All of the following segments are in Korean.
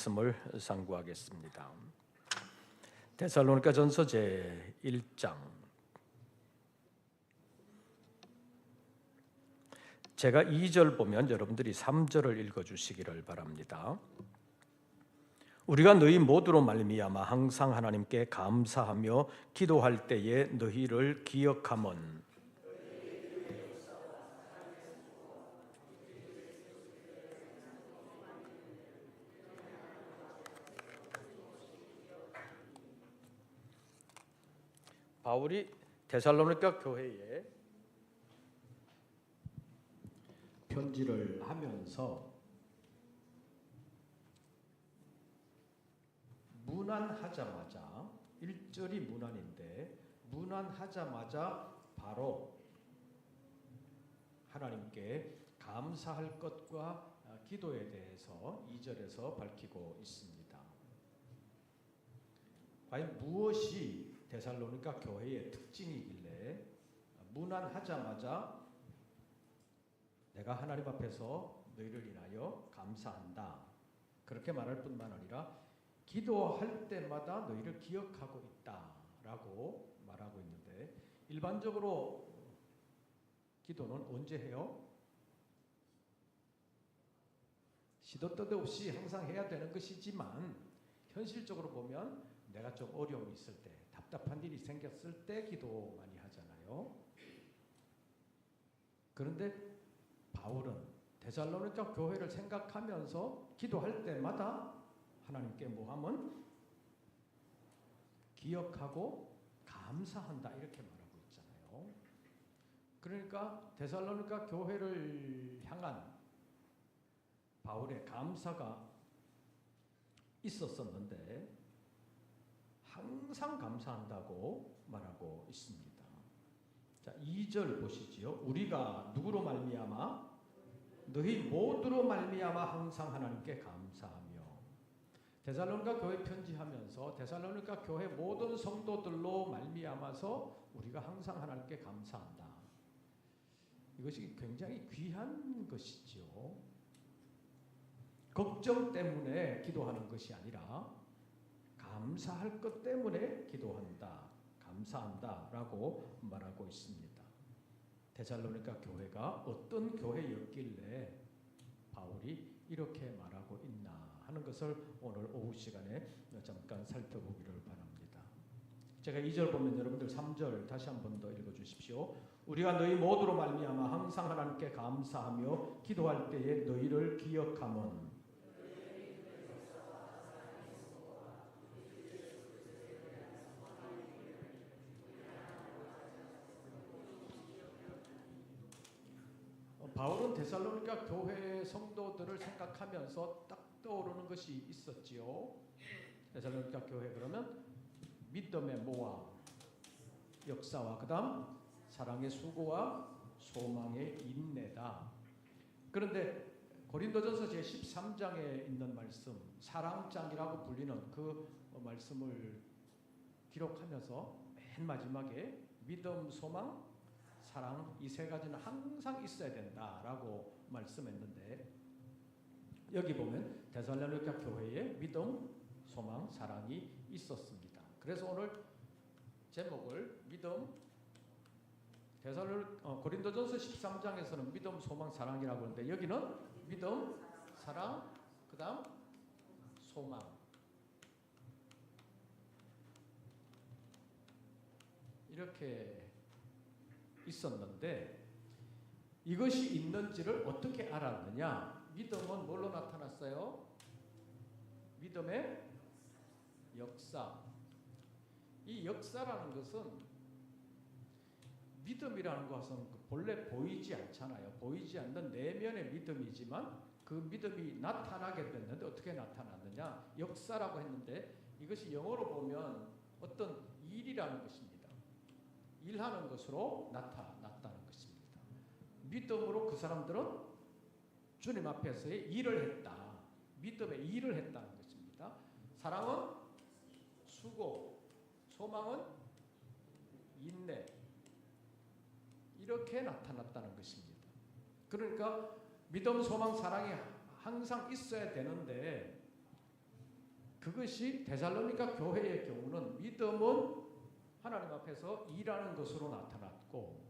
말씀을 상고하겠습니다. 데살로니가전서 제1장. 제가 2절 보면 여러분들이 3절을 읽어주시기를 바랍니다. 우리가 너희 모두로 말미암아 항상 하나님께 감사하며 기도할 때에 너희를 기억함은 바울이 데살로니가 교회에 편지를 하면서 문안하자마자 1절이 문안인데 문안하자마자 바로 하나님께 감사할 것과 기도에 대해서 2절에서 밝히고 있습니다. 과연 무엇이 데살로니가 교회의 특징이길래 문안하자마자 내가 하나님 앞에서 너희를 인하여 감사한다 그렇게 말할 뿐만 아니라 기도할 때마다 너희를 기억하고 있다라고 말하고 있는데, 일반적으로 기도는 언제 해요? 시도 때도 없이 항상 해야 되는 것이지만 현실적으로 보면 내가 좀 어려움이 있을 때, 답답한 일이 생겼을 때 기도 많이 하잖아요. 그런데 바울은 데살로니가 교회를 생각하면서 기도할 때마다 하나님께 뭐하면 기억하고 감사한다 이렇게 말하고 있잖아요. 그러니까 데살로니가 교회를 향한 바울의 감사가 있었었는데 항상 감사한다고 말하고 있습니다. 자, 2절 보시지요. 우리가 누구로 말미암아 너희 모두로 말미암아 항상 하나님께 감사하며. 데살로니가 교회 편지하면서 데살로니가 교회 모든 성도들로 말미암아서 우리가 항상 하나님께 감사한다. 이것이 굉장히 귀한 것이죠. 걱정 때문에 기도하는 것이 아니라 감사할 것 때문에 기도한다, 감사한다라고 말하고 있습니다. 데살로니가 교회가 어떤 교회였길래 바울이 이렇게 말하고 있나 하는 것을 오늘 오후 시간에 잠깐 살펴보기를 바랍니다. 제가 2절 보면 여러분들 3절 다시 한 번 더 읽어주십시오. 우리가 너희 모두로 말미암아 항상 하나님께 감사하며 기도할 때에 너희를 기억함은 바울은 데살로니가 교회 성도들을 생각하면서 딱 떠오르는 것이 있었지요. 데살로니가 교회 그러면 믿음의 모아, 역사와 그 다음 사랑의 수고와 소망의 인내다. 그런데 고린도전서 제13장에 있는 말씀, 사랑장이라고 불리는 그 말씀을 기록하면서 맨 마지막에 믿음, 소망, 사랑 이 세 가지는 항상 있어야 된다라고 말씀했는데, 여기 보면 데살로니가 교회에 믿음, 소망, 사랑이 있었습니다. 그래서 오늘 제목을 믿음, 고린도전서 13장에서는 믿음, 소망, 사랑이라고 하는데 여기는 믿음, 사랑, 그 다음 소망. 이렇게 있었는데 이것이 있는지를 어떻게 알았느냐? 믿음은 뭘로 나타났어요? 믿음의 역사. 이 역사라는 것은 믿음이라는 것은 본래 보이지 않잖아요. 보이지 않는 내면의 믿음이지만 그 믿음이 나타나게 됐는데 어떻게 나타났느냐? 역사라고 했는데 이것이 영어로 보면 어떤 일이라는 것입니다. 일하는 것으로 나타났다는 것입니다. 믿음으로 그 사람들은 주님 앞에서의 일을 했다. 믿음의 일을 했다는 것입니다. 사랑은 수고, 소망은 인내. 이렇게 나타났다는 것입니다. 그러니까 믿음, 소망, 사랑이 항상 있어야 되는데 그것이 데살로니가 교회의 경우는 믿음은 하나님 앞에서 일하는 것으로 나타났고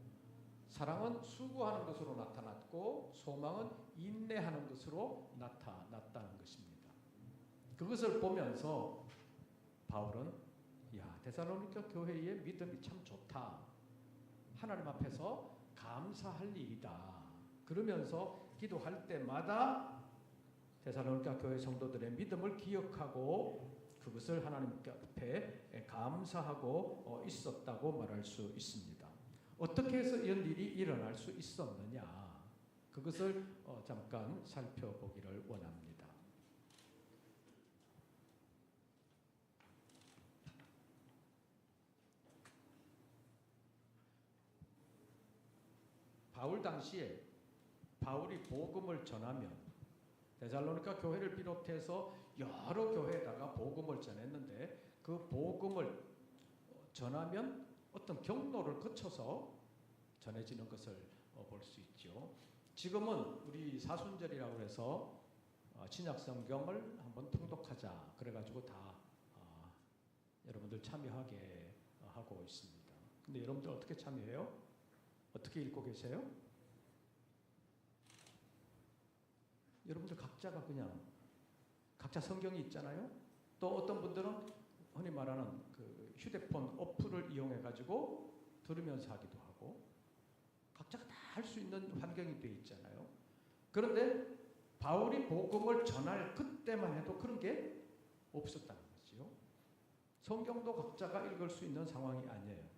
사랑은 수고하는 것으로 나타났고 소망은 인내하는 것으로 나타났다는 것입니다. 그것을 보면서 바울은 데살로니가 교회의 믿음이 참 좋다. 하나님 앞에서 감사할 일이다. 그러면서 기도할 때마다 데살로니가 교회 성도들의 믿음을 기억하고 그것을 하나님 앞에 감사하고 있었다고 말할 수 있습니다. 어떻게 해서 이런 일이 일어날 수 있었느냐? 그것을 잠깐 살펴보기를 원합니다. 바울 당시에 바울이 복음을 전하면 데살로니가 교회를 비롯해서 여러 교회에다가 복음을 전했는데 그 복음을 전하면 어떤 경로를 거쳐서 전해지는 것을 볼 수 있죠. 지금은 우리 사순절이라고 해서 신약 성경을 한번 통독하자 그래가지고 다 여러분들 참여하게 하고 있습니다. 근데 여러분들 어떻게 참여해요? 어떻게 읽고 계세요? 여러분들 각자가 그냥 각자 성경이 있잖아요. 또 어떤 분들은 흔히 말하는 그 휴대폰 어플을 이용해 가지고 들으면서 하기도 하고 각자가 다 할 수 있는 환경이 돼 있잖아요. 그런데 바울이 복음을 전할 그때만 해도 그런 게 없었다는 거죠. 성경도 각자가 읽을 수 있는 상황이 아니에요.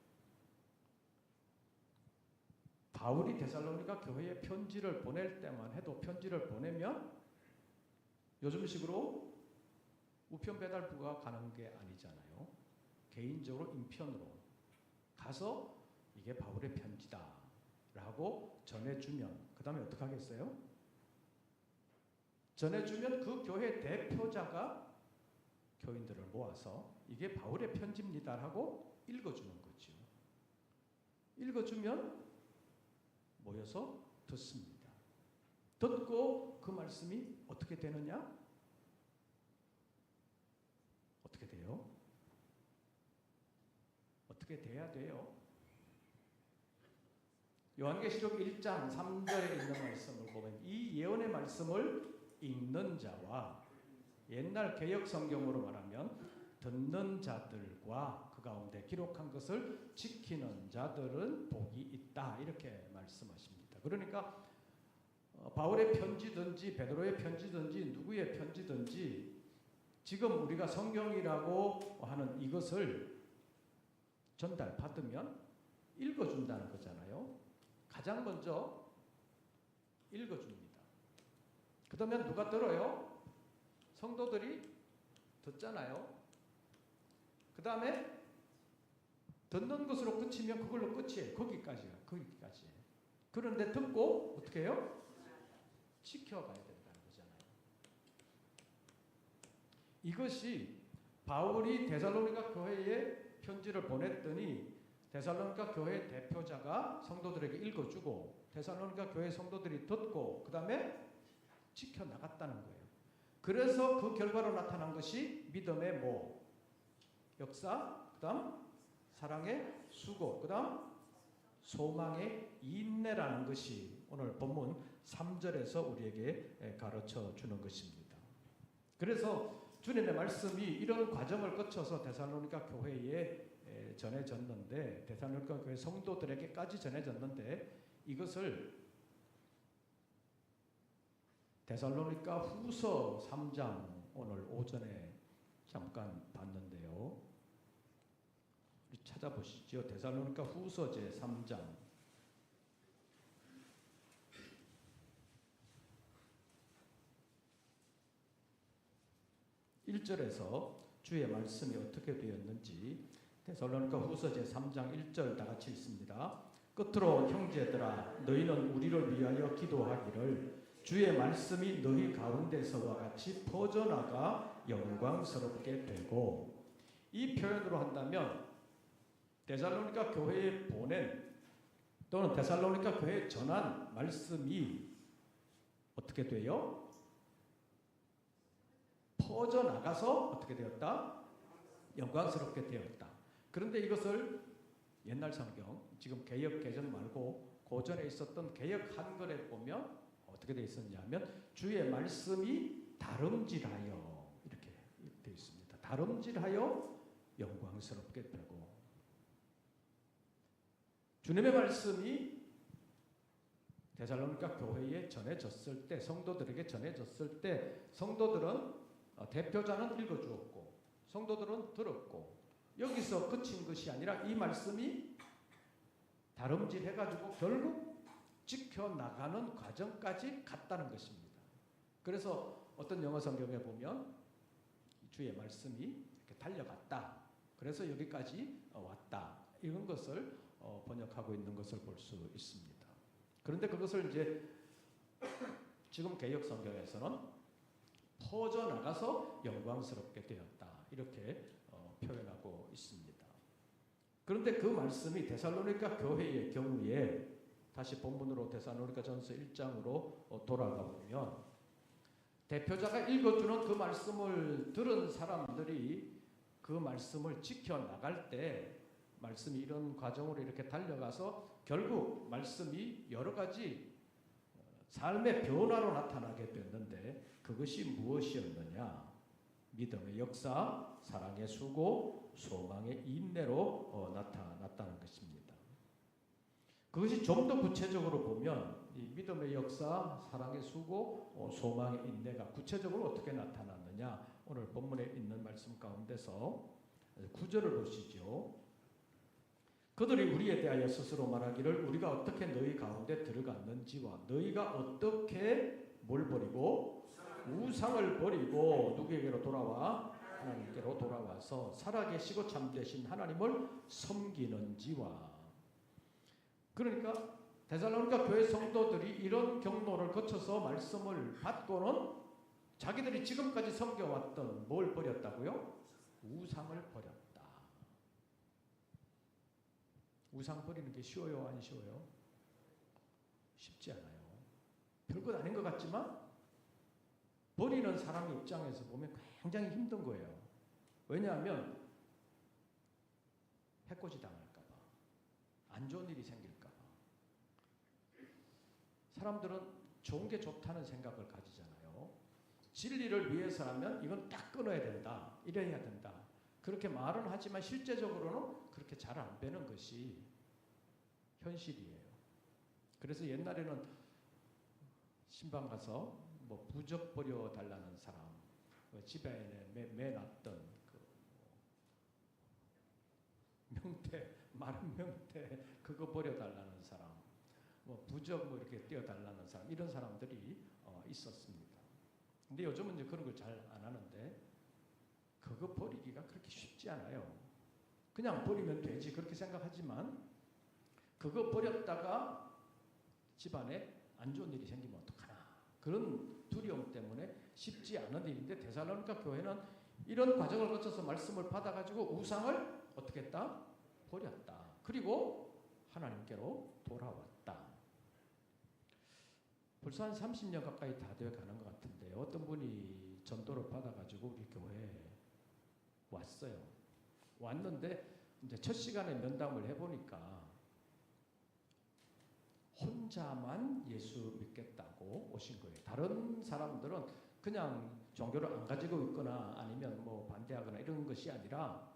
바울이 데살로니가 교회에 편지를 보낼 때만 해도 편지를 보내면 요즘식으로 우편 배달부가 가는 게 아니잖아요. 개인적으로 인편으로 가서 이게 바울의 편지다 라고 전해주면 그 다음에 어떻게 하겠어요? 전해주면 그 교회 대표자가 교인들을 모아서 이게 바울의 편지입니다 하고 읽어주는 거죠. 읽어주면 모여서 듣습니다. 듣고 그 말씀이 어떻게 되느냐? 어떻게 돼요? 어떻게 돼야 돼요? 요한계시록 1장 3절에 있는 말씀을 보면 이 예언의 말씀을 읽는 자와 옛날 개역 성경으로 말하면 듣는 자들과 그 가운데 기록한 것을 지키는 자들은 복이 있다 이렇게 말씀하십니다. 그러니까 바울의 편지든지 베드로의 편지든지 누구의 편지든지 지금 우리가 성경이라고 하는 이것을 전달받으면 읽어준다는 거잖아요. 가장 먼저 읽어줍니다. 그 다음에 누가 들어요? 성도들이 듣잖아요. 그 다음에 듣는 것으로 끝이면 그걸로 끝이에요. 거기까지요. 거기까지. 그런데 듣고 어떻게 해요? 지켜가야 된다는 거잖아요. 이것이 바울이 데살로니가 교회에 편지를 보냈더니 데살로니가 교회 대표자가 성도들에게 읽어주고 데살로니가 교회 성도들이 듣고 그 다음에 지켜나갔다는 거예요. 그래서 그 결과로 나타난 것이 믿음의 역사, 그 다음 사랑의 수고, 그 다음 소망의 인내라는 것이 오늘 본문 3절에서 우리에게 가르쳐 주는 것입니다. 그래서 주님의 말씀이 이런 과정을 거쳐서 데살로니가 교회에 전해졌는데 데살로니가 교회 성도들에게까지 전해졌는데 이것을 데살로니가 후서 3장 오늘 오전에 잠깐 봤는데요. 우리 찾아보시죠. 데살로니가 후서 제 3장 1절에서 주의 말씀이 어떻게 되었는지 데살로니가 후서 제 3장 1절 다 같이 읽습니다. 끝으로 형제들아 너희는 우리를 위하여 기도하기를 주의 말씀이 너희 가운데서와 같이 퍼져나가 영광스럽게 되고 이 표현으로 한다면 데살로니가 교회에 보낸 또는 데살로니가 교회에 전한 말씀이 어떻게 돼요? 퍼져나가서 어떻게 되었다? 영광스럽게 되었다. 그런데 이것을 옛날 성경, 지금 개역 개정 말고 고전에 있었던 개역 한글에 보면 어떻게 되어 있었냐면 주의 말씀이 다름질하여 이렇게 되어 있습니다. 다름질하여 영광스럽게 되고, 주님의 말씀이 데살로니가 교회에 전해졌을 때, 성도들에게 전해졌을 때 성도들은 대표자는 읽어주었고 성도들은 들었고, 여기서 그친 것이 아니라 이 말씀이 다름질해가지고 결국 지켜나가는 과정까지 갔다는 것입니다. 그래서 어떤 영어 성경에 보면 주의 말씀이 이렇게 달려갔다. 그래서 여기까지 왔다. 이런 것을 번역하고 있는 것을 볼 수 있습니다. 그런데 그것을 이제 지금 개역 성경에서는 퍼져나가서 영광스럽게 되었다. 이렇게 표현하고 있습니다. 그런데 그 말씀이 데살로니가 교회의 경우에 다시 본문으로 데살로니가전서 1장으로 돌아가 보면 대표자가 읽어주는 그 말씀을 들은 사람들이 그 말씀을 지켜나갈 때 말씀이 이런 과정으로 이렇게 달려가서 결국 말씀이 여러 가지 삶의 변화로 나타나게 됐는데 그것이 무엇이었느냐? 믿음의 역사, 사랑의 수고, 소망의 인내로 나타났다는 것입니다. 그것이 좀 더 구체적으로 보면 이 믿음의 역사, 사랑의 수고, 소망의 인내가 구체적으로 어떻게 나타났느냐? 오늘 본문에 있는 말씀 가운데서 9절을 보시죠. 그들이 우리에 대하여 스스로 말하기를 우리가 어떻게 너희 가운데 들어갔는지와 너희가 어떻게 뭘 버리고 우상을 버리고 누구에게로 돌아와 하나님께로 돌아와서 살아계시고 참되신 하나님을 섬기는지와. 그러니까 데살로니가 교회 성도들이 이런 경로를 거쳐서 말씀을 받고는 자기들이 지금까지 섬겨왔던 뭘 버렸다고요? 우상을 버렸다. 우상 버리는 게 쉬워요, 안 쉬워요? 쉽지 않아요. 별것 아닌 것 같지만 버리는 사람 입장에서 보면 굉장히 힘든 거예요. 왜냐하면 해코지 당할까 봐, 안 좋은 일이 생길까 봐. 사람들은 좋은 게 좋다는 생각을 가지잖아요. 진리를 위해서라면 이건 딱 끊어야 된다, 이래야 된다. 그렇게 말은 하지만 실제적으로는 그렇게 잘 안 되는 것이 현실이에요. 그래서 옛날에는 신방 가서 뭐 부적 버려 달라는 사람, 집에 매놨던 그 명태, 마른 명태 그거 버려 달라는 사람, 뭐 부적 뭐 이렇게 띄워 달라는 사람, 이런 사람들이 있었습니다. 근데 요즘은 이제 그런 걸 잘 안 하는데 그거 버리기가 그렇게 쉽지 않아요. 그냥 버리면 되지 그렇게 생각하지만 그거 버렸다가 집안에 안 좋은 일이 생기면 어떡하나 그런 두려움 때문에 쉽지 않은 일인데 데살로니가 교회는 이런 과정을 거쳐서 말씀을 받아가지고 우상을 어떻게 했다? 버렸다. 그리고 하나님께로 돌아왔다. 벌써 한 30년 가까이 다 되어 가는 것 같은데 어떤 분이 전도를 받아가지고 우리 교회에 왔어요. 왔는데 이제 첫 시간에 면담을 해보니까 혼자만 예수 믿겠다고 오신 거예요. 다른 사람들은 그냥 종교를 안 가지고 있거나 아니면 뭐 반대하거나 이런 것이 아니라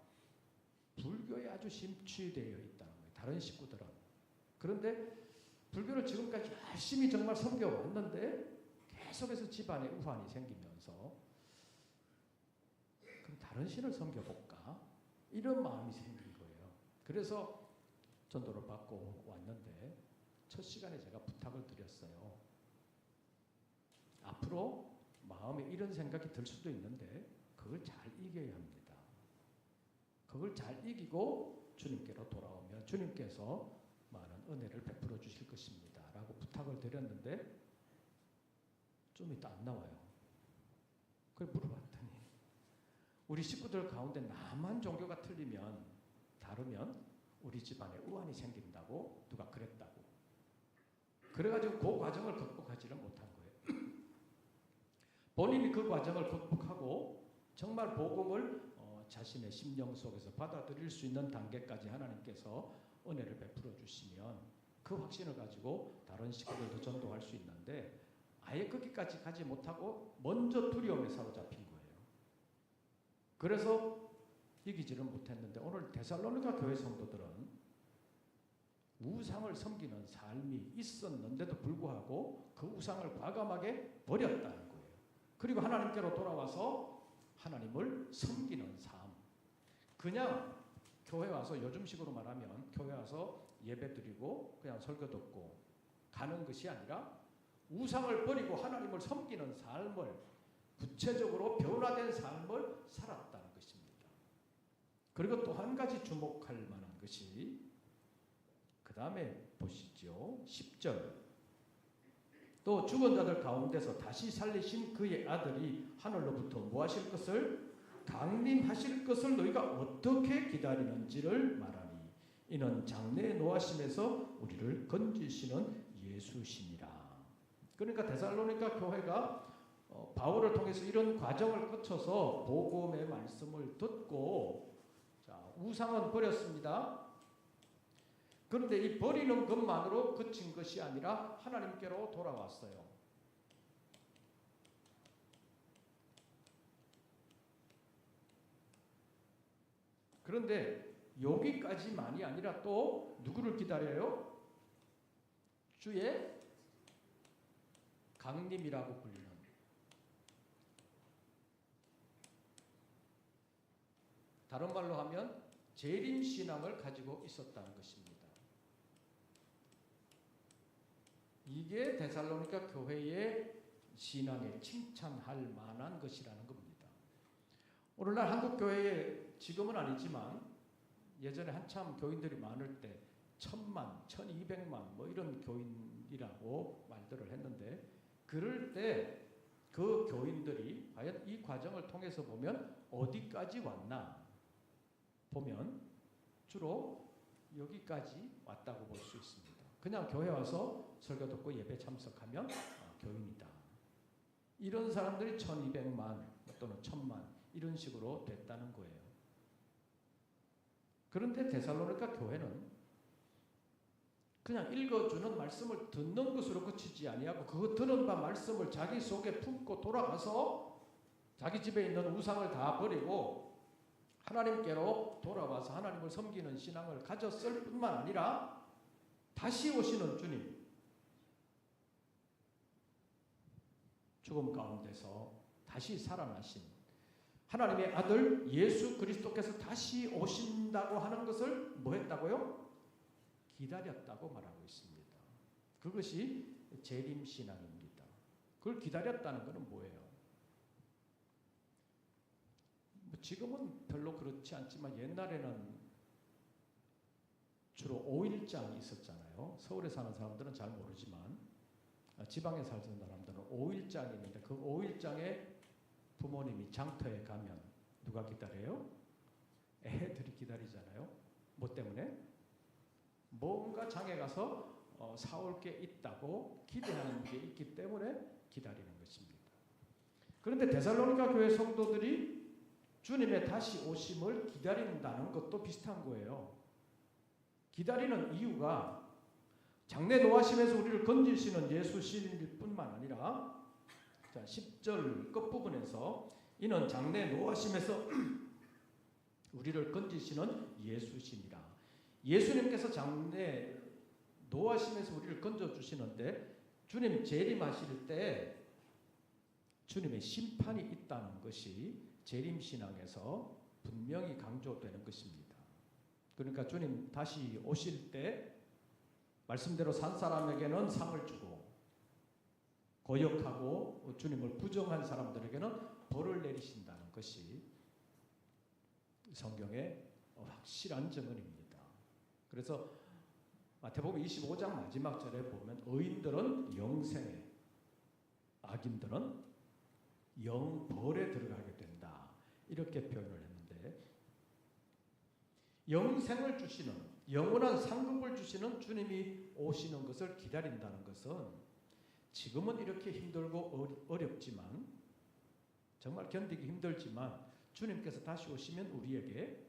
불교에 아주 심취되어 있다는 거예요. 다른 식구들은. 그런데 불교를 지금까지 열심히 정말 섬겨왔는데 계속해서 집안에 우환이 생기면서 그럼 다른 신을 섬겨볼까? 이런 마음이 생긴 거예요. 그래서 전도를 받고 왔는데 첫 시간에 제가 부탁을 드렸어요. 앞으로 마음에 이런 생각이 들 수도 있는데 그걸 잘 이겨야 합니다. 그걸 잘 이기고 주님께로 돌아오면 주님께서 많은 은혜를 베풀어 주실 것입니다. 라고 부탁을 드렸는데 좀 이따 안 나와요. 그걸 물어봤더니 우리 식구들 가운데 나만 종교가 틀리면 다르면 우리 집안에 우환이 생긴다고 누가 그랬다고. 그래가지고 그 과정을 극복하지를 못한 거예요. 본인이 그 과정을 극복하고 정말 복음을 자신의 심령 속에서 받아들일 수 있는 단계까지 하나님께서 은혜를 베풀어 주시면 그 확신을 가지고 다른 식구들도 전도할 수 있는데 아예 거기까지 가지 못하고 먼저 두려움에 사로잡힌 거예요. 그래서 이기지를 못했는데 오늘 데살로니가 교회 성도들은 우상을 섬기는 삶이 있었는데도 불구하고 그 우상을 과감하게 버렸다는 거예요. 그리고 하나님께로 돌아와서 하나님을 섬기는 삶. 그냥 교회 와서 요즘식으로 말하면 교회 와서 예배 드리고 그냥 설교 듣고 가는 것이 아니라 우상을 버리고 하나님을 섬기는 삶을 구체적으로 변화된 삶을 살았다는 것입니다. 그리고 또 한 가지 주목할 만한 것이 그 다음에 보시죠. 10절. 또 죽은 자들 가운데서 다시 살리신 그의 아들이 하늘로부터 뭐 하실 것을? 강림하실 것을 너희가 어떻게 기다리는지를 말하니 이는 장래의 노하심에서 우리를 건지시는 예수시니라. 그러니까 데살로니가 교회가 바울을 통해서 이런 과정을 거쳐서 복음의 말씀을 듣고 우상은 버렸습니다. 그런데 이 버리는 것만으로 그친 것이 아니라 하나님께로 돌아왔어요. 그런데 여기까지만이 아니라 또 누구를 기다려요? 주의 강림이라고 불리는, 다른 말로 하면 재림신앙을 가지고 있었다는 것입니다. 이게 데살로니가 교회의 신앙에 칭찬할 만한 것이라는 겁니다. 오늘날 한국 교회에 지금은 아니지만 예전에 한참 교인들이 많을 때 1000만, 1200만 뭐 이런 교인이라고 말들을 했는데 그럴 때 그 교인들이 과연 이 과정을 통해서 보면 어디까지 왔나 보면 주로 여기까지 왔다고 볼 수 있습니다. 그냥 교회 와서 설교 듣고 예배 참석하면 교인이다. 이런 사람들이 1200만 또는 1000만 이런 식으로 됐다는 거예요. 그런데 데살로니가 교회는 그냥 읽어주는 말씀을 듣는 것으로 그치지 아니하고 그 들은 바 말씀을 자기 속에 품고 돌아가서 자기 집에 있는 우상을 다 버리고 하나님께로 돌아와서 하나님을 섬기는 신앙을 가졌을 뿐만 아니라 다시 오시는 주님, 죽음 가운데서 다시 살아나신 하나님의 아들 예수 그리스도께서 다시 오신다고 하는 것을 뭐 했다고요? 기다렸다고 말하고 있습니다. 그것이 재림신앙입니다. 그걸 기다렸다는 것은 뭐예요? 지금은 별로 그렇지 않지만 옛날에는 주로 5일장이 있었잖아요. 서울에 사는 사람들은 잘 모르지만 지방에 살던 사람들은 5일장이 있는데 그 5일장에 부모님이 장터에 가면 누가 기다려요? 애들이 기다리잖아요. 뭐 때문에? 뭔가 장에 가서 사올 게 있다고 기대하는 게 있기 때문에 기다리는 것입니다. 그런데 데살로니가 교회 성도들이 주님의 다시 오심을 기다린다는 것도 비슷한 거예요. 기다리는 이유가 장래 노하심에서 우리를 건지시는 예수신일 뿐만 아니라 10절 끝부분에서 이는 장래 노하심에서 우리를 건지시는 예수시니라. 예수님께서 장래 노하심에서 우리를 건져주시는데 주님 재림하실 때 주님의 심판이 있다는 것이 재림신앙에서 분명히 강조되는 것입니다. 그러니까 주님 다시 오실 때 말씀대로 산 사람에게는 상을 주고 고역하고 주님을 부정한 사람들에게는 벌을 내리신다는 것이 성경의 확실한 증언입니다. 그래서 마태복음 25장 마지막 절에 보면 의인들은 영생에, 악인들은 영벌에 들어가게 된다. 이렇게 표현을 했는데 영생을 주시는, 영원한 상급을 주시는 주님이 오시는 것을 기다린다는 것은 지금은 이렇게 힘들고 어렵지만 정말 견디기 힘들지만 주님께서 다시 오시면 우리에게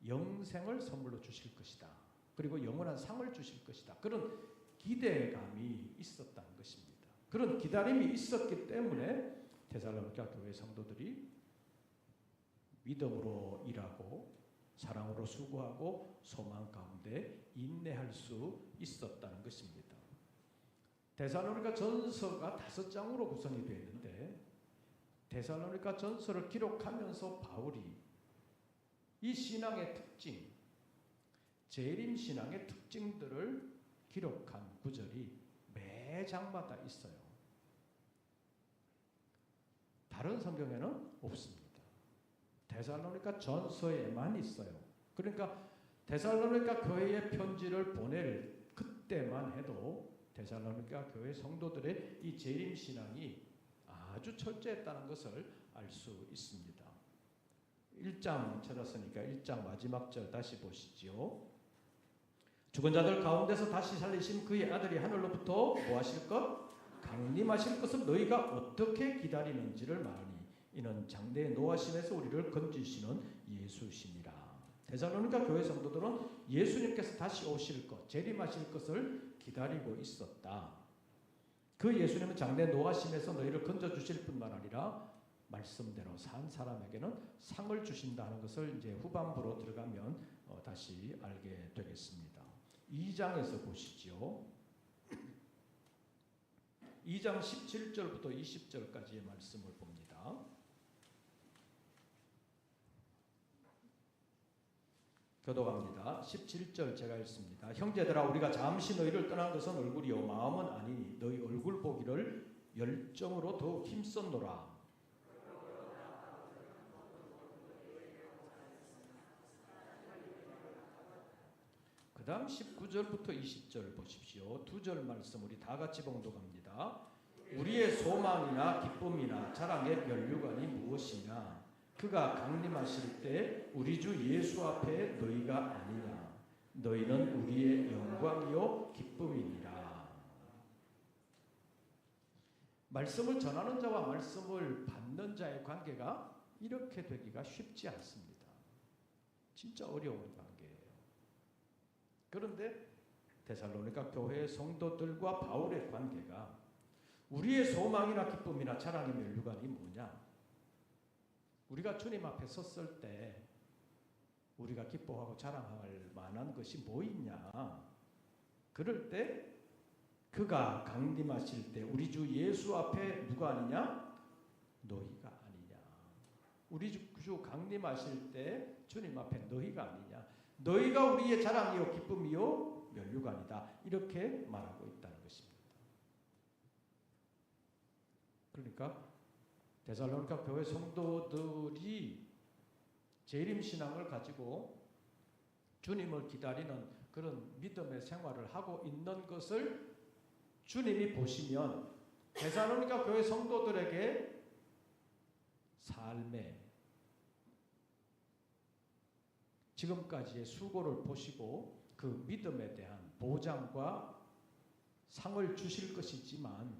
영생을 선물로 주실 것이다. 그리고 영원한 상을 주실 것이다. 그런 기대감이 있었다는 것입니다. 그런 기다림이 있었기 때문에 데살로니가 교회 성도들이 믿음으로 일하고 사랑으로 수고하고 소망 가운데 인내할 수 있었다는 것입니다. 데살로니가 전서가 5장으로 구성이 되어 있는데 데살로니가 전서를 기록하면서 바울이 이 신앙의 특징, 재림 신앙의 특징들을 기록한 구절이 매 장마다 있어요. 다른 성경에는 없습니다. 데살로니가 전서에만 있어요. 그러니까 데살로니가 교회에 편지를 보낼 그때만 해도 데살로니가 교회 성도들의 이 재림 신앙이 아주 철저했다는 것을 알 수 있습니다. 1장 찾았으니까 1장 마지막 절 다시 보시죠. 죽은 자들 가운데서 다시 살리신 그의 아들이 하늘로부터 뭐하실 것? 강림하실 것을 너희가 어떻게 기다리는지를 말하니 이는 장대의 노하심에서 우리를 건지시는 예수시니라. 데살로니가 교회 성도들은 예수님께서 다시 오실 것, 재림하실 것을 기다리고 있었다. 그 예수님은 장대 노하심에서 너희를 건져주실 뿐만 아니라 말씀대로 산 사람에게는 상을 주신다는 것을 이제 후반부로 들어가면 다시 알게 되겠습니다. 2장에서 보시죠. 2장 17절부터 20절까지의 말씀을 봅니다. 교독합니다. 17절 제가 읽습니다. 형제들아 우리가 잠시 너희를 떠난 것은 얼굴이요 마음은 아니니 너희 얼굴 보기를 열정으로 더욱 힘썼노라. 그 다음 19절부터 20절 보십시오. 2절 말씀 우리 다 같이 봉독합니다. 우리의 소망이나 기쁨이나 자랑의 면류관이 무엇이냐? 그가 강림하실 때 우리 주 예수 앞에 너희가 아니냐? 너희는 우리의 영광이요 기쁨이니라. 말씀을 전하는 자와 말씀을 받는 자의 관계가 이렇게 되기가 쉽지 않습니다. 진짜 어려운 관계예요. 그런데 데살로니가 교회 성도들과 바울의 관계가 우리의 소망이나 기쁨이나 자랑의 면류관이 뭐냐? 우리가 주님 앞에 섰을 때 우리가 기뻐하고 자랑할 만한 것이 뭐 있냐? 그럴 때 그가 강림하실 때 우리 주 예수 앞에 누가 아니냐? 너희가 아니냐? 우리 주 강림하실 때 주님 앞에 너희가 아니냐? 너희가 우리의 자랑이요 기쁨이요 면류관이다. 이렇게 말하고 있다는 것입니다. 그러니까 데살로니가 교회 성도들이 재림 신앙을 가지고 주님을 기다리는 그런 믿음의 생활을 하고 있는 것을 주님이 보시면 데살로니가 교회 성도들에게 삶의 지금까지의 수고를 보시고 그 믿음에 대한 보장과 상을 주실 것이지만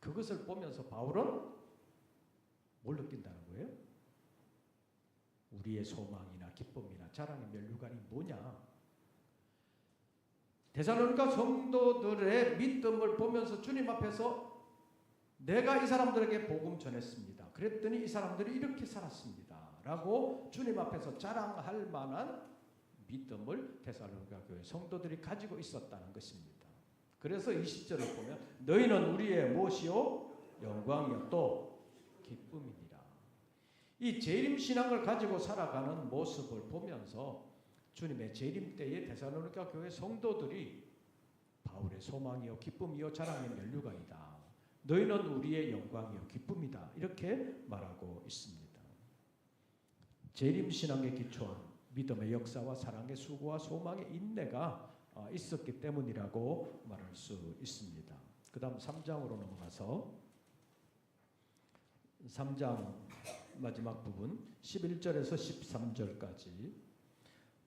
그것을 보면서 바울은 뭘 느낀다는 거예요? 우리의 소망이나 기쁨이나 자랑의 면류관이 뭐냐? 데살로니가 성도들의 믿음을 보면서 주님 앞에서 내가 이 사람들에게 복음 전했습니다. 그랬더니 이 사람들이 이렇게 살았습니다. 라고 주님 앞에서 자랑할 만한 믿음을 데살로니가 교회 성도들이 가지고 있었다는 것입니다. 그래서 20절을 보면 너희는 우리의 무엇이요? 영광이요 또 기쁨이니라. 이 재림 신앙을 가지고 살아가는 모습을 보면서 주님의 재림 때에 데살로니가 교회 성도들이 바울의 소망이요 기쁨이요 자랑의 면류관이다. 너희는 우리의 영광이요 기쁨이다. 이렇게 말하고 있습니다. 재림 신앙에 기초한 믿음의 역사와 사랑의 수고와 소망의 인내가 있었기 때문이라고 말할 수 있습니다. 그 다음 3장으로 넘어가서 3장 마지막 부분 11절에서 13절까지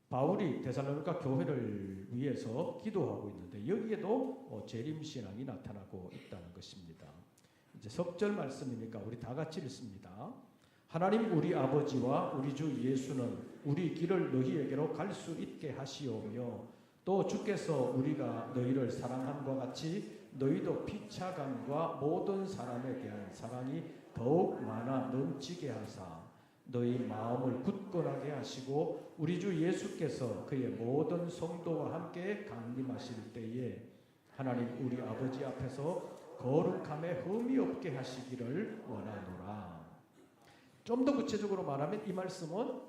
바울이 데살로니가 교회를 위해서 기도하고 있는데 여기에도 재림 신앙이 나타나고 있다는 것입니다. 이제 석절 말씀이니까 우리 다 같이 읽습니다. 하나님 우리 아버지와 우리 주 예수는 우리 길을 너희에게로 갈 수 있게 하시오며 또 주께서 우리가 너희를 사랑함과 같이 너희도 피차감과 모든 사람에 대한 사랑이 더욱 많아 넘치게 하사 너희 마음을 굳건하게 하시고 우리 주 예수께서 그의 모든 성도와 함께 강림하실 때에 하나님 우리 아버지 앞에서 거룩함에 흠이 없게 하시기를 원하노라. 좀 더 구체적으로 말하면 이 말씀은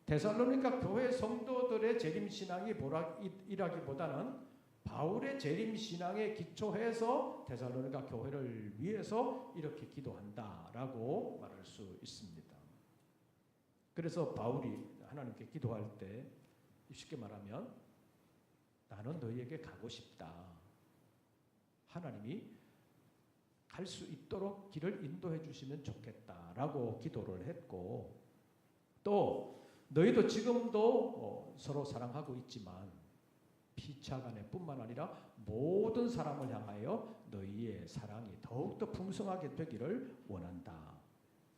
데살로니가 교회 성도들의 재림신앙이 보라기보다는 바울의 재림신앙에 기초해서 데살로니가 교회를 위해서 이렇게 기도한다라고 말할 수 있습니다. 그래서 바울이 하나님께 기도할 때 쉽게 말하면 나는 너희에게 가고 싶다. 하나님이 갈 수 있도록 길을 인도해 주시면 좋겠다라고 기도를 했고 또 너희도 지금도 서로 사랑하고 있지만 피차간에 뿐만 아니라 모든 사람을 향하여 너희의 사랑이 더욱더 풍성하게 되기를 원한다.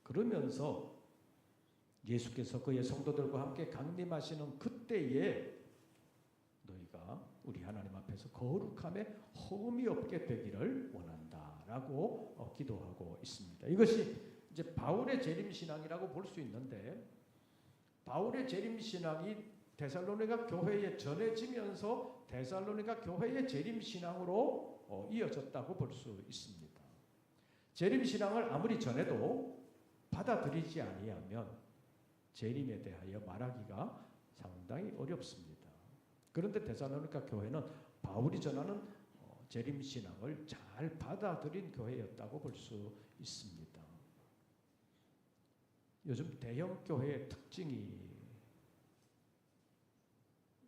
그러면서 예수께서 그의 성도들과 함께 강림하시는 그때에 너희가 우리 하나님 앞에서 거룩함에 흠이 없게 되기를 원한다라고 기도하고 있습니다. 이것이 이제 바울의 재림신앙이라고 볼 수 있는데 바울의 재림신앙이 데살로니가 교회에 전해지면서 데살로니가 교회의 재림신앙으로 이어졌다고 볼 수 있습니다. 재림신앙을 아무리 전해도 받아들이지 아니하면 재림에 대하여 말하기가 상당히 어렵습니다. 그런데 데살로니가 교회는 바울이 전하는 재림신앙을 잘 받아들인 교회였다고 볼 수 있습니다. 요즘 대형 교회의 특징이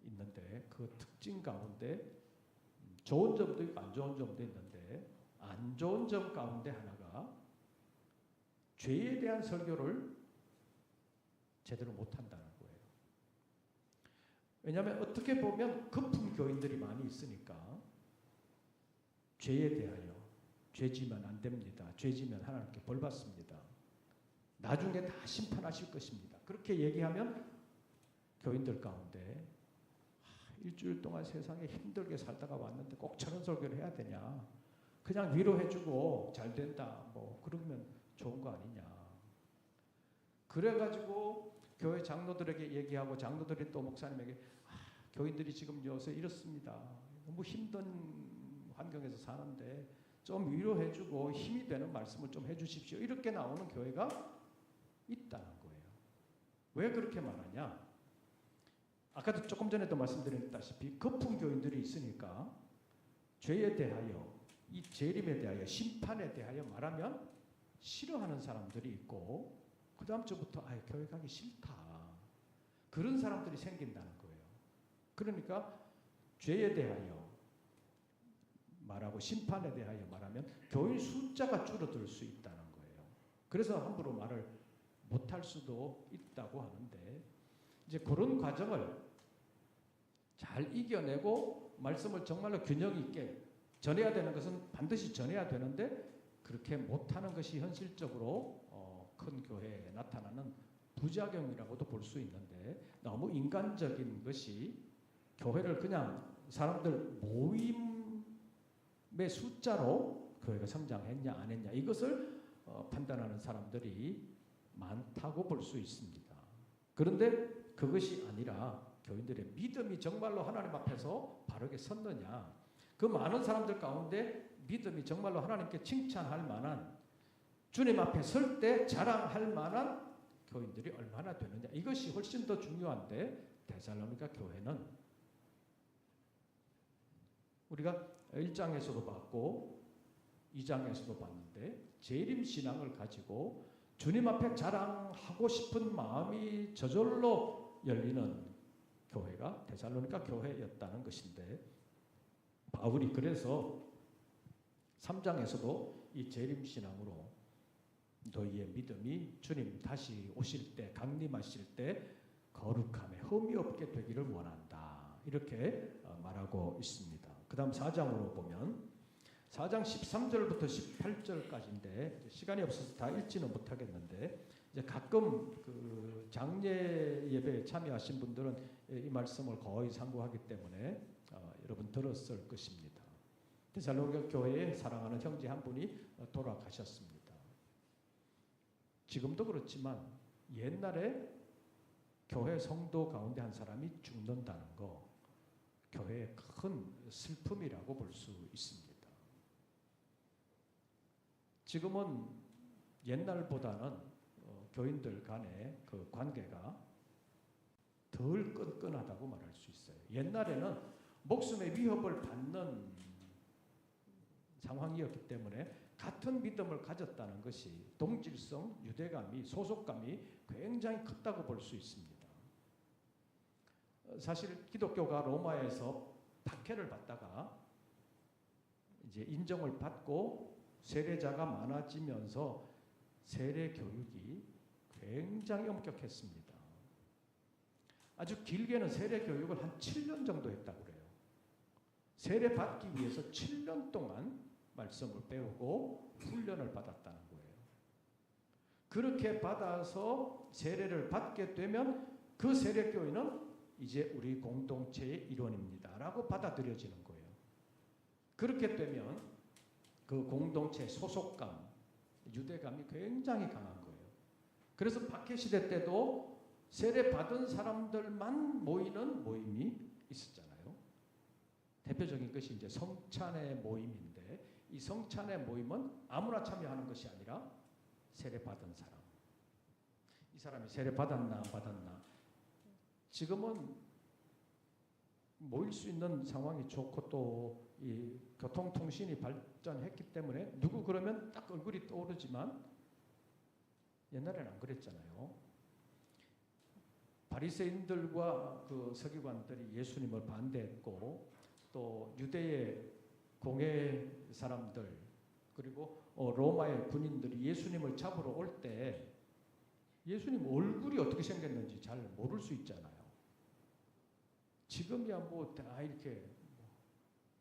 있는데 그 특징 가운데 좋은 점도 있고 안 좋은 점도 있는데 안 좋은 점 가운데 하나가 죄에 대한 설교를 제대로 못한다는 거예요. 왜냐하면 어떻게 보면 급품 교인들이 많이 있으니까 죄에 대하여 죄지면 안 됩니다. 죄지면 하나님께 벌 받습니다. 나중에 다 심판하실 것입니다. 그렇게 얘기하면 교인들 가운데 일주일 동안 세상에 힘들게 살다가 왔는데 꼭 저런 설교를 해야 되냐. 그냥 위로해주고 잘 된다. 뭐 그러면 좋은 거 아니냐. 그래가지고 교회 장로들에게 얘기하고 장로들이 또 목사님에게 교인들이 지금 요새 이렇습니다. 너무 힘든 환경에서 사는데 좀 위로해주고 힘이 되는 말씀을 좀 해주십시오. 이렇게 나오는 교회가 있다는 거예요. 왜 그렇게 말하냐? 아까도 조금 전에도 말씀드렸다시피 거품 교인들이 있으니까 죄에 대하여 이 재림에 대하여 심판에 대하여 말하면 싫어하는 사람들이 있고 그 다음 주부터 교회 가기 싫다. 그런 사람들이 생긴다는 거예요. 그러니까 죄에 대하여 말하고 심판에 대하여 말하면 교인 숫자가 줄어들 수 있다는 거예요. 그래서 함부로 말을 못할 수도 있다고 하는데 이제 그런 과정을 잘 이겨내고 말씀을 정말로 균형 있게 전해야 되는 것은 반드시 전해야 되는데 그렇게 못하는 것이 현실적으로 큰 교회에 나타나는 부작용이라고도 볼 수 있는데 너무 인간적인 것이 교회를 그냥 사람들 모임의 숫자로 교회가 성장했냐 안 했냐 이것을 판단하는 사람들이 많다고 볼 수 있습니다. 그런데 그것이 아니라 교인들의 믿음이 정말로 하나님 앞에서 바르게 섰느냐 그 많은 사람들 가운데 믿음이 정말로 하나님께 칭찬할 만한 주님 앞에 설 때 자랑할 만한 교인들이 얼마나 되느냐 이것이 훨씬 더 중요한데 데살로니가 교회는 우리가 1장에서도 봤고 2장에서도 봤는데 재림신앙을 가지고 주님 앞에 자랑하고 싶은 마음이 저절로 열리는 교회가 데살로니가 교회였다는 것인데 바울이 그래서 3장에서도 이 재림신앙으로 너희의 믿음이 주님 다시 오실 때 강림하실 때 거룩함에 흠이 없게 되기를 원한다. 이렇게 말하고 있습니다. 그 다음 4장으로 보면 4장 13절부터 18절까지인데 시간이 없어서 다 읽지는 못하겠는데 이제 가끔 그 장례 예배에 참여하신 분들은 이 말씀을 거의 상고하기 때문에 여러분 들었을 것입니다. 데살로니가 교회에 사랑하는 형제 한 분이 돌아가셨습니다. 지금도 그렇지만 옛날에 교회 성도 가운데 한 사람이 죽는다는 거 교회의 큰 슬픔이라고 볼 수 있습니다. 지금은 옛날보다는 교인들 간의 그 관계가 덜 끈끈하다고 말할 수 있어요. 옛날에는 목숨의 위협을 받는 상황이었기 때문에 같은 믿음을 가졌다는 것이 동질성, 유대감이, 소속감이 굉장히 컸다고 볼 수 있습니다. 사실 기독교가 로마에서 박해를 받다가 이제 인정을 받고 세례자가 많아지면서 세례 교육이 굉장히 엄격했습니다. 아주 길게는 세례 교육을 한 7년 정도 했다고 그래요. 세례 받기 위해서 7년 동안 말씀을 배우고 훈련을 받았다는 거예요. 그렇게 받아서 세례를 받게 되면 그 세례 교인은 이제 우리 공동체의 일원입니다 라고 받아들여지는 거예요. 그렇게 되면 그 공동체 소속감, 유대감이 굉장히 강한 거예요. 그래서 박해시대 때도 세례 받은 사람들만 모이는 모임이 있었잖아요. 대표적인 것이 이제 성찬의 모임인데 이 성찬의 모임은 아무나 참여하는 것이 아니라 세례 받은 사람. 이 사람이 세례 받았나 안 받았나. 지금은 모일 수 있는 상황이 좋고 또 이 교통통신이 발전했기 때문에 누구 그러면 딱 얼굴이 떠오르지만 옛날에는 안 그랬잖아요. 바리새인들과 그 서기관들이 예수님을 반대했고 또 유대의 공회 사람들 그리고 로마의 군인들이 예수님을 잡으러 올 때 예수님 얼굴이 어떻게 생겼는지 잘 모를 수 있잖아요. 지금이야 뭐 다 이렇게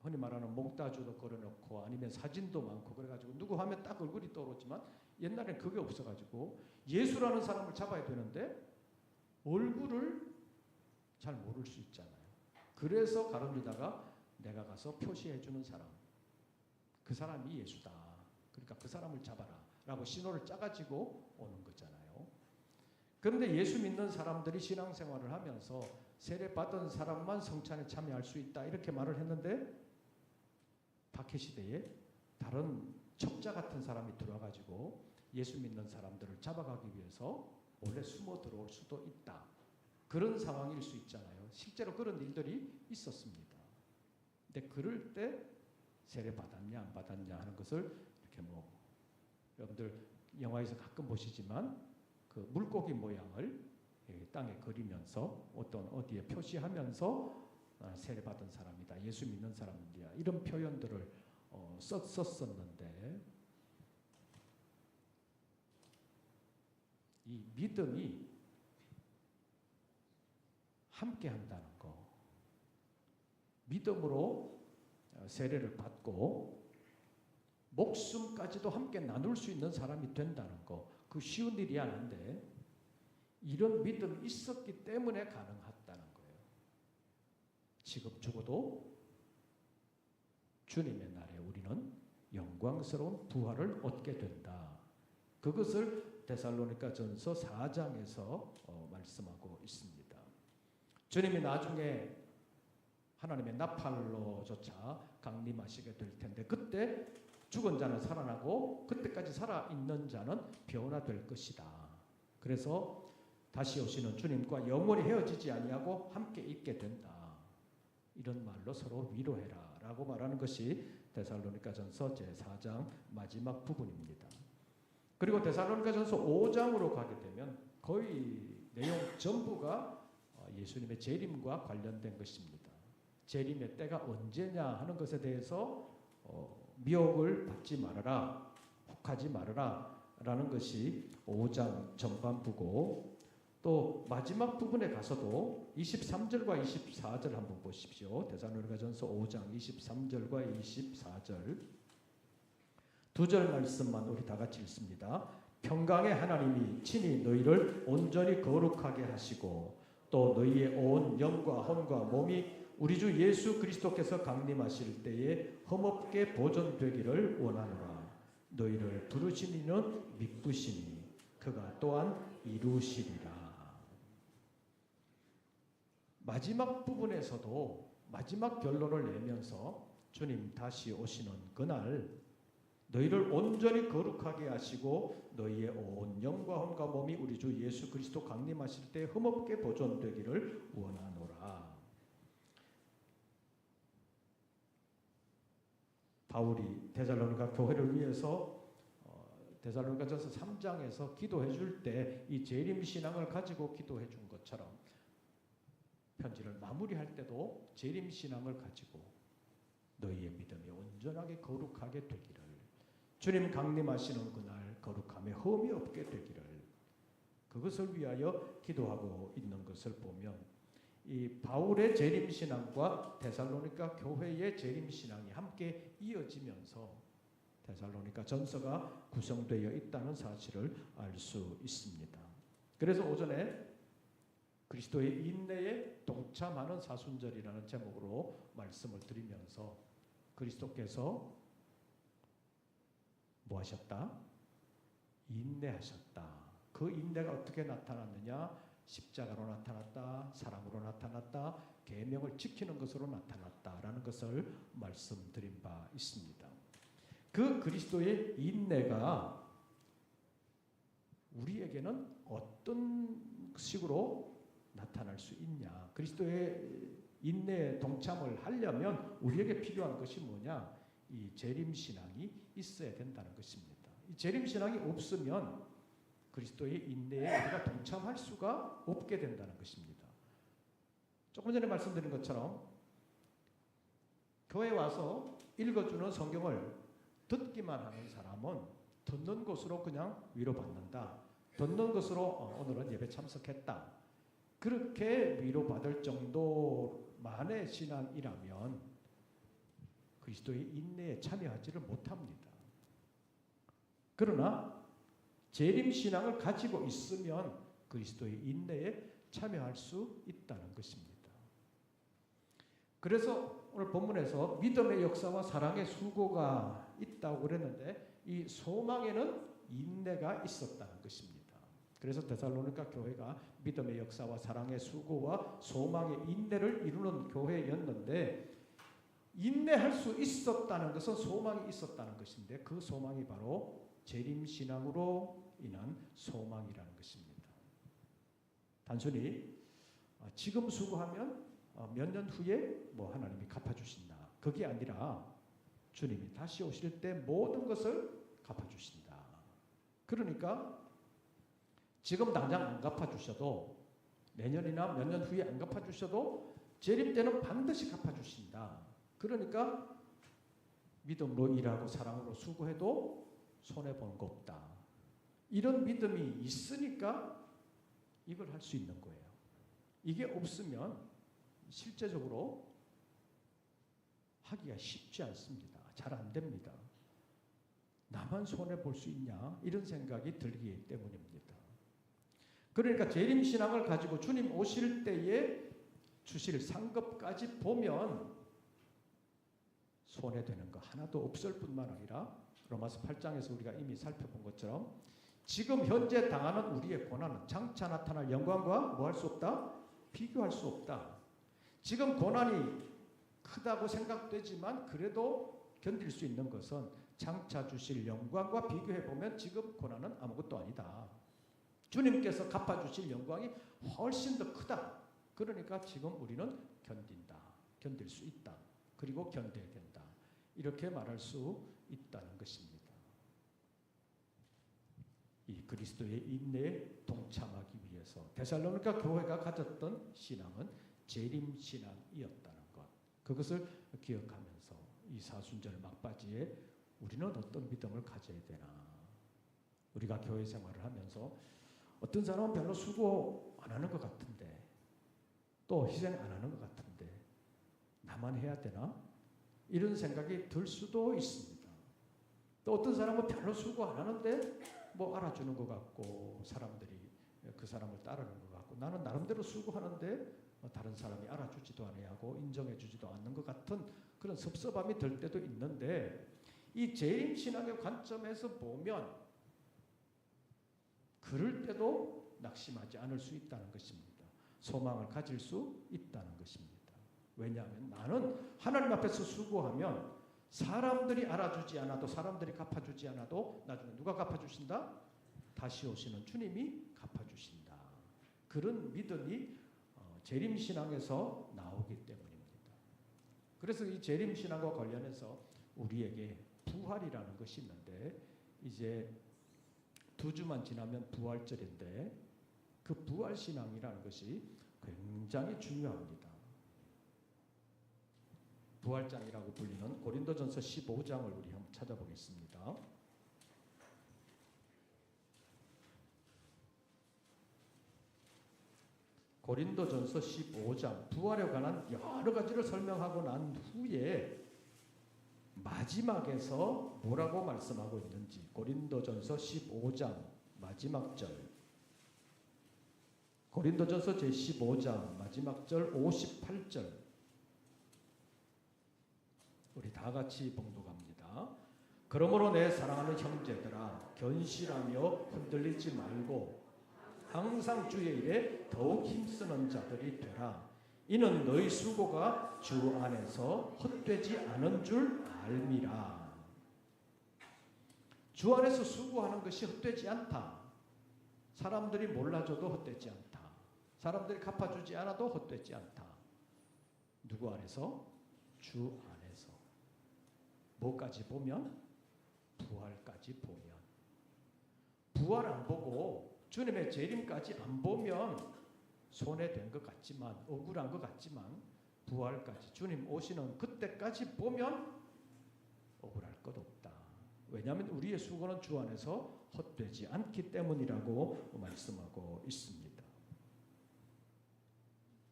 흔히 말하는 몽따주도 걸어놓고 아니면 사진도 많고 그래가지고 누구 하면 딱 얼굴이 떠오르지만 옛날엔 그게 없어가지고 예수라는 사람을 잡아야 되는데 얼굴을 잘 모를 수 있잖아요. 그래서 가룟 유다가 내가 가서 표시해주는 사람, 그 사람이 예수다. 그러니까 그 사람을 잡아라 라고 신호를 짜가지고 오는 거잖아요. 그런데 예수 믿는 사람들이 신앙생활을 하면서 세례 받은 사람만 성찬에 참여할 수 있다 이렇게 말을 했는데 박해시대에 다른 첩자 같은 사람이 들어와가지고 예수 믿는 사람들을 잡아가기 위해서 몰래 숨어 들어올 수도 있다. 그런 상황일 수 있잖아요. 실제로 그런 일들이 있었습니다. 근데 그럴 때 세례 받았냐 안 받았냐 하는 것을 이렇게 뭐 여러분들 영화에서 가끔 보시지만 그 물고기 모양을 땅에 그리면서 어디에 표시하면서 세례 받은 사람이다, 예수 믿는 사람이다 이런 표현들을 썼었는데 이 믿음이 함께 한다는 거, 믿음으로 세례를 받고 목숨까지도 함께 나눌 수 있는 사람이 된다는 거, 그 쉬운 일이 아닌데 이런 믿음이 있었기 때문에 가능했다는 거예요. 지금 죽어도 주님의 날에 우리는 영광스러운 부활을 얻게 된다. 그것을 데살로니가전서 4장에서 말씀하고 있습니다. 주님이 나중에 하나님의 나팔로조차 강림하시게 될 텐데 그때 죽은 자는 살아나고 그때까지 살아있는 자는 변화될 것이다. 그래서 다시 오시는 주님과 영원히 헤어지지 아니하고 함께 있게 된다. 이런 말로 서로 위로해라 라고 말하는 것이 데살로니가전서 제4장 마지막 부분입니다. 그리고 데살로니가전서 5장으로 가게 되면 거의 내용 전부가 예수님의 재림과 관련된 것입니다. 재림의 때가 언제냐 하는 것에 대해서 미혹을 받지 말아라, 혹하지 말아라 라는 것이 5장 전반부고 또 마지막 부분에 가서도 23절과 24절 한번 보십시오. 데살로니가전서 5장 23절과 24절 2절 말씀만 우리 다 같이 읽습니다. 평강의 하나님이 친히 너희를 온전히 거룩하게 하시고 또 너희의 온 영과 혼과 몸이 우리 주 예수 그리스도께서 강림하실 때에 흠없게 보존되기를 원하노라. 너희를 부르신 이는 믿으시니 그가 또한 이루시리라. 마지막 부분에서도 마지막 결론을 내면서 주님 다시 오시는 그날 너희를 온전히 거룩하게 하시고 너희의 온 영과 혼과 몸이 우리 주 예수 그리스도 강림하실 때 흠없게 보존되기를 원하노라. 바울이 데살로니가 교회를 위해서 데살로니가전서 3장에서 기도해 줄 때 이 재림 신앙을 가지고 기도해 준 것처럼 편지를 마무리할 때도 재림 신앙을 가지고 너희의 믿음이 온전하게 거룩하게 되기를, 주님 강림하시는 그날 거룩함에 흠이 없게 되기를, 그것을 위하여 기도하고 있는 것을 보면 이 바울의 재림 신앙과 데살로니가 교회의 재림 신앙이 함께 이어지면서 데살로니가 전서가 구성되어 있다는 사실을 알 수 있습니다. 그래서 오전에 그리스도의 인내에 동참하는 사순절이라는 제목으로 말씀을 드리면서 그리스도께서 뭐 하셨다? 인내하셨다. 그 인내가 어떻게 나타났느냐? 십자가로 나타났다, 사랑으로 나타났다, 계명을 지키는 것으로 나타났다라는 것을 말씀드린 바 있습니다. 그 그리스도의 인내가 우리에게는 어떤 식으로 나타날 수 있냐? 그리스도의 인내에 동참을 하려면 우리에게 필요한 것이 뭐냐? 이 재림 신앙이 있어야 된다는 것입니다. 이 재림 신앙이 없으면 그리스도의 인내에 우리가 동참할 수가 없게 된다는 것입니다. 조금 전에 말씀드린 것처럼 교회에 와서 읽어주는 성경을 듣기만 하는 사람은 듣는 것으로 그냥 위로받는다. 듣는 것으로 오늘은 예배 참석했다. 그렇게 위로받을 정도만의 신앙이라면 그리스도의 인내에 참여하지를 못합니다. 그러나 재림 신앙을 가지고 있으면 그리스도의 인내에 참여할 수 있다는 것입니다. 그래서 오늘 본문에서 믿음의 역사와 사랑의 수고가 있다고 그랬는데 이 소망에는 인내가 있었다는 것입니다. 그래서 데살로니가 교회가 믿음의 역사와 사랑의 수고와 소망의 인내를 이루는 교회였는데, 인내할 수 있었다는 것은 소망이 있었다는 것인데 그 소망이 바로 재림 신앙으로 인한 소망이라는 것입니다. 단순히 지금 수고하면 몇 년 후에 뭐 하나님이 갚아주신다, 그게 아니라 주님이 다시 오실 때 모든 것을 갚아주신다. 그러니까 지금 당장 안 갚아주셔도 내년이나 몇 년 후에 안 갚아주셔도 재림 때는 반드시 갚아주신다. 그러니까 믿음으로 일하고 사랑으로 수고해도 손해보는 거 없다. 이런 믿음이 있으니까 이걸 할 수 있는 거예요. 이게 없으면 실제적으로 하기가 쉽지 않습니다. 잘 안 됩니다. 나만 손해볼 수 있냐? 이런 생각이 들기 때문입니다. 그러니까 재림신앙을 가지고 주님 오실 때에 주실 상급까지 보면 손해되는 거 하나도 없을 뿐만 아니라 로마서 8장에서 우리가 이미 살펴본 것처럼 지금 현재 당하는 우리의 고난은 장차 나타날 영광과 뭐 할 수 없다? 비교할 수 없다. 지금 고난이 크다고 생각되지만 그래도 견딜 수 있는 것은 장차 주실 영광과 비교해보면 지금 고난은 아무것도 아니다. 주님께서 갚아주실 영광이 훨씬 더 크다. 그러니까 지금 우리는 견딘다. 견딜 수 있다. 그리고 견뎌야 된다. 이렇게 말할 수 있다는 것입니다. 이 그리스도의 인내에 동참하기 위해서 데살로니가 교회가 가졌던 신앙은 재림 신앙이었다는 것. 그것을 기억하면서 이 사순절 막바지에 우리는 어떤 믿음을 가져야 되나. 우리가 교회 생활을 하면서 어떤 사람은 별로 수고 안 하는 것 같은데 또 희생 안 하는 것 같은데 나만 해야 되나? 이런 생각이 들 수도 있습니다. 또 어떤 사람은 별로 수고 안 하는데 뭐 알아주는 것 같고 사람들이 그 사람을 따르는 것 같고 나는 나름대로 수고하는데 다른 사람이 알아주지도 않아하고 인정해주지도 않는 것 같은 그런 섭섭함이 들 때도 있는데 이 재림신학의 관점에서 보면 그럴 때도 낙심하지 않을 수 있다는 것입니다. 소망을 가질 수 있다는 것입니다. 왜냐하면 나는 하나님 앞에서 수고하면 사람들이 알아주지 않아도 사람들이 갚아주지 않아도 나중에 누가 갚아주신다? 다시 오시는 주님이 갚아주신다. 그런 믿음이 재림신앙에서 나오기 때문입니다. 그래서 이 재림신앙과 관련해서 우리에게 부활이라는 것이 있는데 이제 2주만 지나면 부활절인데 그 부활신앙이라는 것이 굉장히 중요합니다. 부활장이라고 불리는 고린도전서 15장을 우리 한번 찾아보겠습니다. 고린도전서 15장 부활에 관한 여러 가지를 설명하고 난 후에 마지막에서 뭐라고 말씀하고 있는지 고린도전서 15장 마지막 절 고린도전서 제15장 마지막 절 58절 우리 다 같이 봉독합니다. 그러므로 내 사랑하는 형제들아 견실하며 흔들리지 말고 항상 주의 일에 더욱 힘쓰는 자들이 되라. 이는 너희 수고가 주 안에서 헛되지 않은 줄 알미라. 주 안에서 수고하는 것이 헛되지 않다. 사람들이 몰라줘도 헛되지 않다. 사람들이 갚아주지 않아도 헛되지 않다. 누구 안에서? 주 안에서. 뭐까지 보면? 부활까지 보면. 부활 안 보고 주님의 재림까지 안 보면 손해된 것 같지만 억울한 것 같지만 부활까지 주님 오시는 그때까지 보면 억울할 것 없다. 왜냐하면 우리의 수고는 주 안에서 헛되지 않기 때문이라고 말씀하고 있습니다.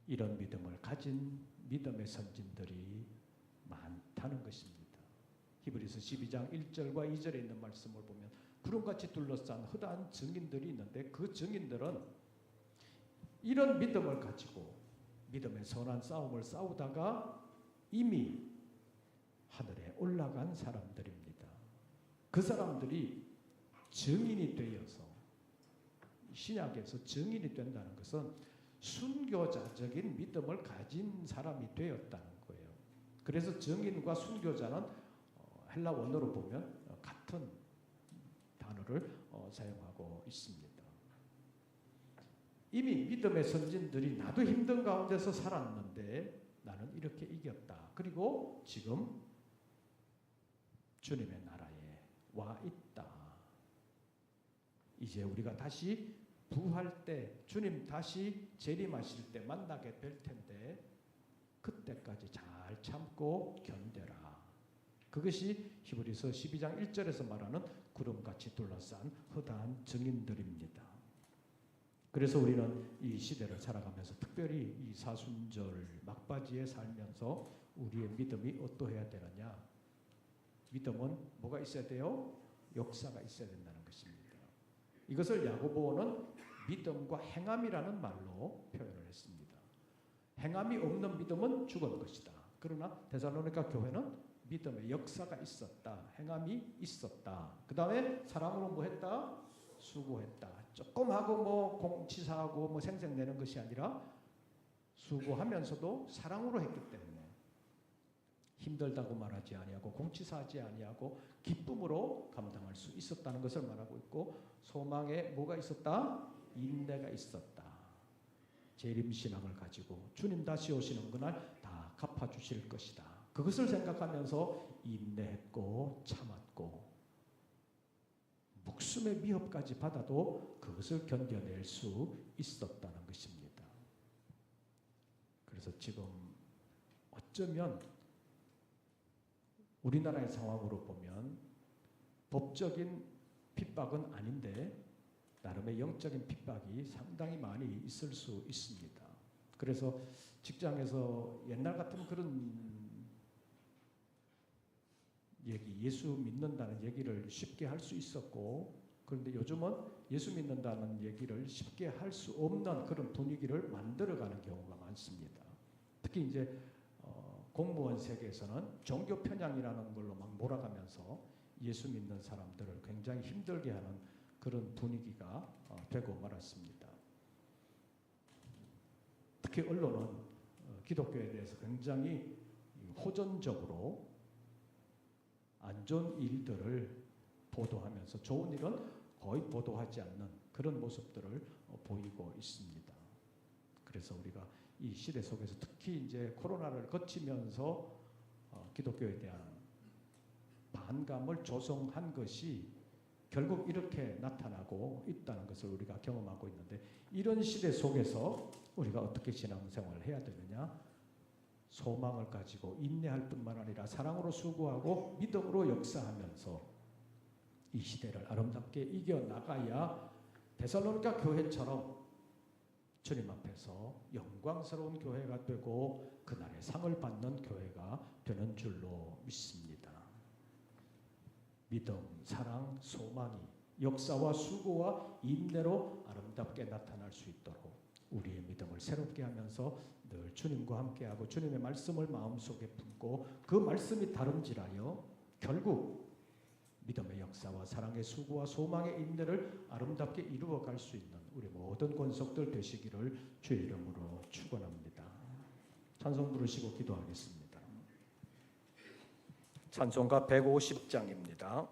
이런 믿음을 가진 믿음의 선진들이 많다는 것입니다. 히브리서 12장 1절과 2절에 있는 말씀을 보면 구름같이 둘러싼 허다한 증인들이 있는데 그 증인들은 이런 믿음을 가지고 믿음의 선한 싸움을 싸우다가 이미 하늘에 올라간 사람들입니다. 그 사람들이 증인이 되어서 신약에서 증인이 된다는 것은 순교자적인 믿음을 가진 사람이 되었다는 거예요. 그래서 증인과 순교자는 헬라 원어로 보면 같은 단어를 사용하고 있습니다. 이미 믿음의 선진들이 나도 힘든 가운데서 살았는데 나는 이렇게 이겼다. 그리고 지금 주님의 나라에 와 있다. 이제 우리가 다시 부활 때 주님 다시 재림하실 때 만나게 될 텐데 그때까지 잘 참고 견뎌라. 그것이 히브리서 12장 1절에서 말하는 구름같이 둘러싼 허다한 증인들입니다. 그래서 우리는 이 시대를 살아가면서 특별히 이 사순절 막바지에 살면서 우리의 믿음이 어떠해야 되느냐? 믿음은 뭐가 있어야 돼요? 역사가 있어야 된다는 것입니다. 이것을 야고보는 믿음과 행함이라는 말로 표현을 했습니다. 행함이 없는 믿음은 죽은 것이다. 그러나 데살로니가 교회는 믿음의 역사가 있었다. 행함이 있었다. 그 다음에 사랑으로 뭐 했다? 수고했다. 조금 하고 뭐 공치사하고 뭐 생색내는 것이 아니라 수고하면서도 사랑으로 했기 때문에 힘들다고 말하지 아니하고 공치사하지 아니하고 기쁨으로 감당할 수 있었다는 것을 말하고 있고 소망에 뭐가 있었다? 인내가 있었다. 재림신앙을 가지고 주님 다시 오시는 그날 다 갚아주실 것이다. 그것을 생각하면서 인내했고 참았고 목숨의 위협까지 받아도 그것을 견뎌낼 수 있었다는 것입니다. 그래서 지금 어쩌면 우리나라의 상황으로 보면 법적인 핍박은 아닌데 나름의 영적인 핍박이 상당히 많이 있을 수 있습니다. 그래서 직장에서 옛날 같은 그런 예수 믿는다는 얘기를 쉽게 할 수 있었고, 그런데 요즘은 예수 믿는다는 얘기를 쉽게 할 수 없는 그런 분위기를 만들어가는 경우가 많습니다. 특히 이제 공무원 세계에서는 종교 편향이라는 걸로 막 몰아가면서 예수 믿는 사람들을 굉장히 힘들게 하는 그런 분위기가 되고 말았습니다. 특히 언론은 기독교에 대해서 굉장히 호전적으로 안 좋은 일들을 보도하면서 좋은 일은 거의 보도하지 않는 그런 모습들을 보이고 있습니다. 그래서 우리가 이 시대 속에서 특히 이제 코로나를 거치면서 기독교에 대한 반감을 조성한 것이 결국 이렇게 나타나고 있다는 것을 우리가 경험하고 있는데, 이런 시대 속에서 우리가 어떻게 신앙생활을 해야 되느냐? 소망을 가지고 인내할 뿐만 아니라 사랑으로 수고하고 믿음으로 역사하면서 이 시대를 아름답게 이겨나가야 데살로니가 교회처럼 주님 앞에서 영광스러운 교회가 되고 그날의 상을 받는 교회가 되는 줄로 믿습니다. 믿음, 사랑, 소망이 역사와 수고와 인내로 아름답게 나타날 수 있도록 우리의 믿음을 새롭게 하면서 늘 주님과 함께하고 주님의 말씀을 마음속에 품고 그 말씀이 다름질하여 결국 믿음의 역사와 사랑의 수고와 소망의 인내를 아름답게 이루어갈 수 있는 우리 모든 권속들 되시기를 주의 이름으로 축원합니다. 찬송 부르시고 기도하겠습니다. 찬송가 150장입니다.